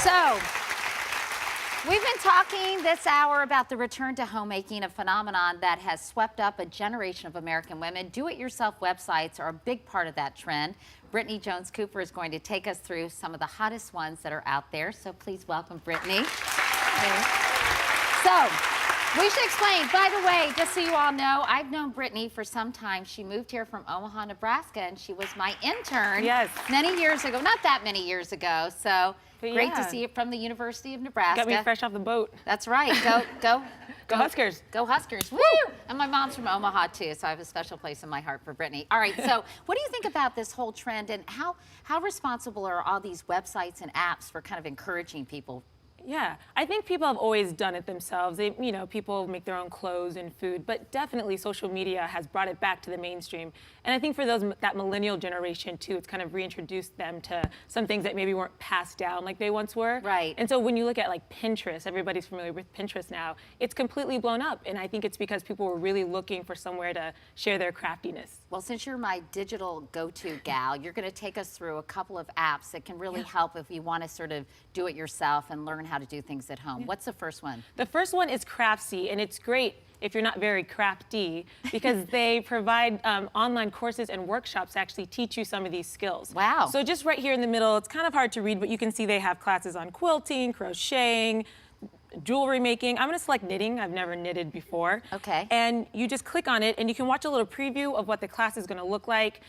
So, we've been talking this hour about the return to homemaking, a phenomenon that has swept up a generation of American women. Do-it-yourself websites are a big part of that trend. Brittany Jones-Cooper is going to take us through some of the hottest ones that are out there. So please welcome Brittany. So, we should explain, by the way, just so you all know, I've known Brittany for some time. She moved here from Omaha, Nebraska, and she was my intern many years ago. Not that many years ago, so great to see you from the University of Nebraska. Got me fresh off the boat. That's right. Go Huskers. Go Huskers. Woo! And my mom's from Omaha, too, so I have a special place in my heart for Brittany. All right, so what do you think about this whole trend, and how responsible are all these websites and apps for kind of encouraging people? Yeah, I think people have always done it themselves. They, people make their own clothes and food, but definitely social media has brought it back to the mainstream. And I think for that millennial generation too, it's kind of reintroduced them to some things that maybe weren't passed down like they once were. Right. And so when you look at like Pinterest, everybody's familiar with Pinterest now, it's completely blown up. And I think it's because people were really looking for somewhere to share their craftiness. Well, since you're my digital go-to gal, you're going to take us through a couple of apps that can really help if you want to sort of do it yourself and learn how to do things at home. What's the first one? The first one is Craftsy, and it's great if you're not very crafty because they provide online courses and workshops to actually teach you some of these skills. Wow. So just right here in the middle, it's kind of hard to read, but you can see they have classes on quilting, crocheting, jewelry making. I'm going to select knitting. I've never knitted before. Okay. And you just click on it and you can watch a little preview of what the class is going to look like.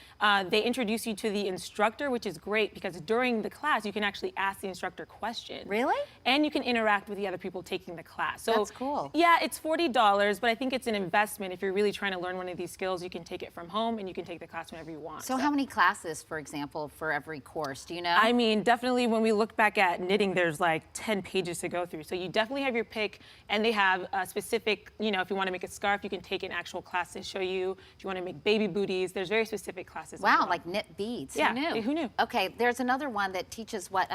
They introduce you to the instructor, which is great because during the class you can actually ask the instructor questions. Really? And you can interact with the other people taking the class. So that's cool. Yeah, it's $40, but I think it's an investment. If you're really trying to learn one of these skills, you can take it from home and you can take the class whenever you want. So how many classes, for example, for every course? Do you know? I mean, definitely when we look back at knitting, there's like 10 pages to go through. So you definitely have your pick, and they have a specific, if you want to make a scarf, you can take an actual class to show you. If you want to make baby booties, there's very specific classes. Wow, like knit beads. Yeah, who knew? Who knew? Okay, there's another one that teaches what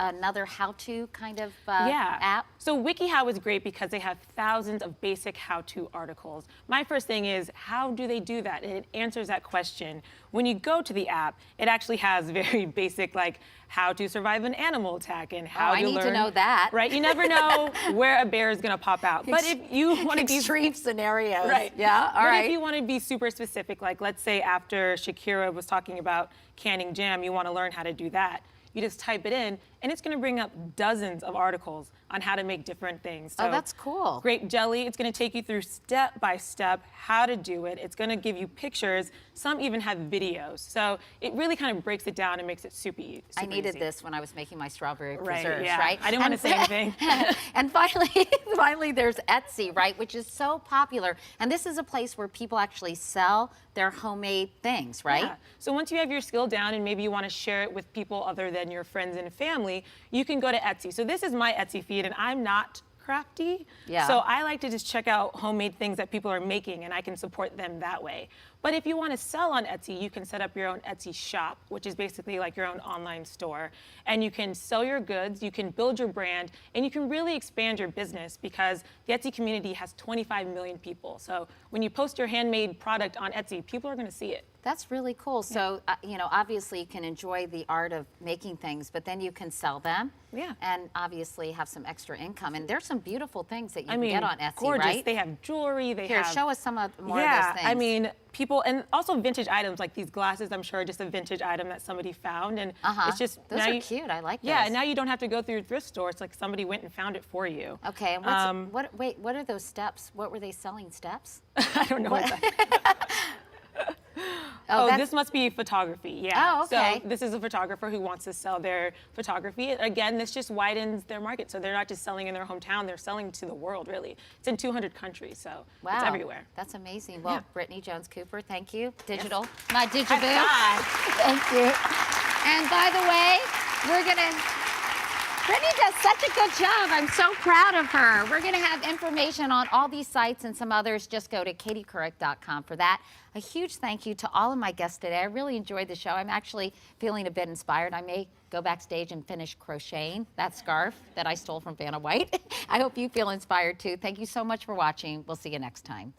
another how-to kind of app. So WikiHow is great because they have thousands of basic how-to articles. My first thing is, how do they do that? And it answers that question. When you go to the app, it actually has very basic, like how to survive an animal attack and how to learn. I need to know that. Right, you never know where a bear is going to pop out. But if you want to be extreme scenarios. Right. Yeah. All right. But if you want to be super specific, like let's say after Shakira was talking about canning jam, you want to learn how to do that. You just type it in, and it's going to bring up dozens of articles on how to make different things. So, oh, that's cool. Grape jelly, it's going to take you through step by step how to do it. It's going to give you pictures. Some even have videos. So it really kind of breaks it down and makes it super easy. I needed this when I was making my strawberry preserves, yeah. right? I didn't want to say anything. And finally, there's Etsy, right, which is so popular. And this is a place where people actually sell their homemade things, right? Yeah. So once you have your skill down and maybe you want to share it with people other than your friends and family, you can go to Etsy. So this is my Etsy feed, and I'm not crafty. Yeah. So I like to just check out homemade things that people are making, and I can support them that way. But if you want to sell on Etsy, you can set up your own Etsy shop, which is basically like your own online store. And you can sell your goods, you can build your brand, and you can really expand your business because the Etsy community has 25 million people. So when you post your handmade product on Etsy, people are going to see it. That's really cool. So, obviously you can enjoy the art of making things, but then you can sell them. Yeah. And obviously have some extra income. And there's some beautiful things that you can get on Etsy, gorgeous. Right? They have jewelry. Here, show us some more of those things. I mean, people, and also vintage items like these glasses, I'm sure are just a vintage item that somebody found. And it's just, those are cute. I like those. Yeah, and now you don't have to go through a thrift store. It's like somebody went and found it for you. Okay, and what are those steps? What were they selling, steps? I don't know. This must be photography, yeah. Oh, okay. So this is a photographer who wants to sell their photography. Again, this just widens their market. So they're not just selling in their hometown, they're selling to the world, really. It's in 200 countries, so it's everywhere. That's amazing. Well, Brittany Jones-Cooper, thank you. Digital, yes. my digiboo. Thank you. And by the way, Brittany does such a good job. I'm so proud of her. We're going to have information on all these sites and some others. Just go to katiecouric.com for that. A huge thank you to all of my guests today. I really enjoyed the show. I'm actually feeling a bit inspired. I may go backstage and finish crocheting that scarf that I stole from Vanna White. I hope you feel inspired too. Thank you so much for watching. We'll see you next time.